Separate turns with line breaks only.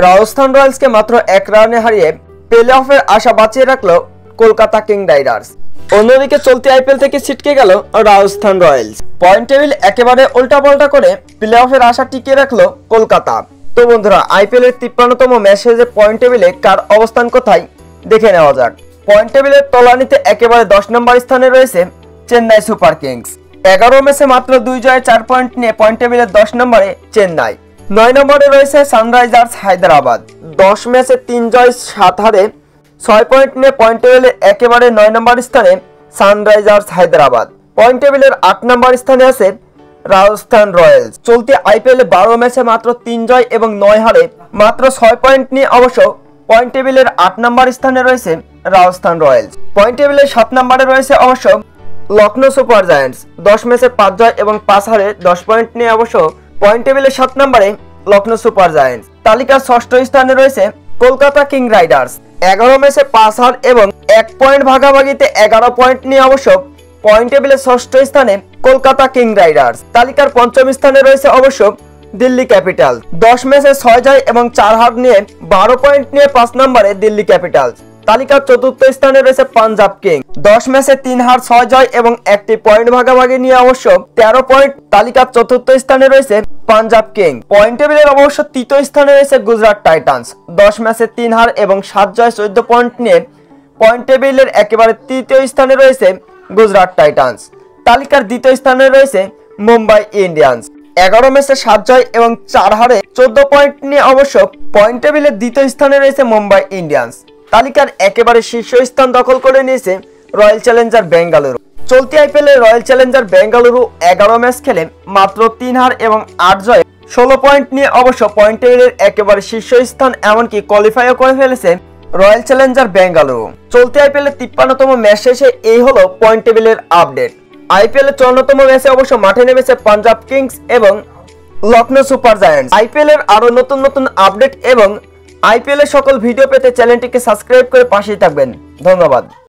রাজস্থান রয়্যালসকে মাত্র 1 রানে হারিয়ে প্লে অফের আশা বাঁচিয়ে রাখলো কলকাতা কিং রাইডার্স। অন্যদিকে চলতি আইপিএল থেকে ছিটকে গেল রাজস্থান রয়্যালস। পয়েন্ট টেবিল একেবারে উল্টাপাল্টা করে প্লে অফের আশা টিকিয়ে রাখলো কলকাতা। তো বন্ধুরা, আইপিএল এর 53তম ম্যাচে যে পয়েন্ট টেবিলে কার অবস্থান কোথায় দেখে নেওয়া যাক। পয়েন্ট টেবিলের তলানিতে একেবারে 10 নম্বর স্থানে রয়েছে চেন্নাই সুপার কিংস। 11 ম্যাচে মাত্র 2 জয়ে 4 পয়েন্ট নিয়ে পয়েন্ট টেবিলের 10 নম্বরে চেন্নাই। 9 নম্বরে রয়েছে সানরাইজার্স হায়দ্রাবাদ। 10 ম্যাচে 3 জয় 7 হারে 6 পয়েন্ট নিয়ে পয়েন্ট টেবিলের একেবারে 9 নম্বর স্থানে সানরাইজার্স হায়দ্রাবাদ। পয়েন্ট টেবিলের 8 নম্বর স্থানে আছে রাজস্থান রয়্যালস। চলতি আইপিএলে 12 ম্যাচে মাত্র 3 জয় এবং 9 হারে মাত্র 6 পয়েন্ট নিয়ে অবশ্য পয়েন্ট টেবিলের 8 নম্বর স্থানে রয়েছে রাজস্থান রয়্যালস। পয়েন্ট টেবিলের 7 নম্বরে রয়েছে অবশ্য লখনৌ সুপার জায়ান্টস। 10 ম্যাচে 5 জয় এবং 5 হারে 10 পয়েন্ট নিয়ে অবশ্য পয়েন্ট টেবিলের 7 নম্বরে লখনৌ সুপার জায়ান্টস। তালিকার 6ষ্ঠ স্থানে রয়েছে কলকাতা কিং রাইডার্স। 11 ম্যাচে 5 হার এবং 1 পয়েন্ট ভাগাভাগিতে 11 পয়েন্ট নিয়ে অবশ্য পয়েন্ট টেবিলের 6ষ্ঠ স্থানে কলকাতা কিং রাইডার্স। তালিকার 5ম স্থানে রয়েছে অবশ্য দিল্লি ক্যাপিটাল। 10 ম্যাচে 6 জয় এবং 4 হার নিয়ে 12 পয়েন্ট নিয়ে 5 নম্বরে দিল্লি ক্যাপিটালস। তালিকার 4র্থ স্থানে রয়েছে পাঞ্জাব কিং। 10 ম্যাচে 3 হার 6 জয় এবং 1টি পয়েন্ট ভাগাভাগি নিয়ে অবশ্য 13 পয়েন্ট। তালিকার 4র্থ স্থানে রয়েছে পাঞ্জাব কিং। পয়েন্ট টেবিলের অবশ্য 3য় স্থানে রয়েছে গুজরাট টাইটান্স। 10 ম্যাচে 3 হার এবং 7 জয় 14 পয়েন্ট নিয়ে পয়েন্ট টেবিলের একেবারে 3য় স্থানে রয়েছে গুজরাট টাইটান্স। তালিকার 2য় স্থানে রয়েছে মুম্বাই ইন্ডিয়ান্স। 11 ম্যাচে 7 জয় এবং 4 হারে 14 পয়েন্ট নিয়ে অবশ্য পয়েন্ট টেবিলের 2য় স্থানে রয়েছে মুম্বাই ইন্ডিয়ান্স। তালিকার একেবারে শীর্ষ স্থান দখল করে নিয়েছে রয়্যাল চ্যালেঞ্জার বেঙ্গালুরু। চলতি আইপিএলে রয়্যাল চ্যালেঞ্জার বেঙ্গালুরু 11 ম্যাচ খেলে মাত্র 3 হার এবং 8 জয় 16 পয়েন্ট নিয়ে অবশ্য পয়েন্ট টেবিলের একেবারে শীর্ষ স্থান এমনকি কোয়ালিফাইও করে ফেলেছে রয়্যাল চ্যালেঞ্জার বেঙ্গালুরু। চলতি আইপিএলের 53তম ম্যাচ শেষে এই হলো পয়েন্ট টেবিলের আপডেট। আইপিএলের 54তম ম্যাচে অবশ্য মাঠে নেমেছে পাঞ্জাব কিংস এবং লখনৌ সুপার জায়ান্টস। আইপিএলের আরো নতুন নতুন আপডেট এবং আইপিএলের সকল ভিডিও পেতে চ্যানেলটিকে সাবস্ক্রাইব করে পাশেই থাকবেন। ধন্যবাদ।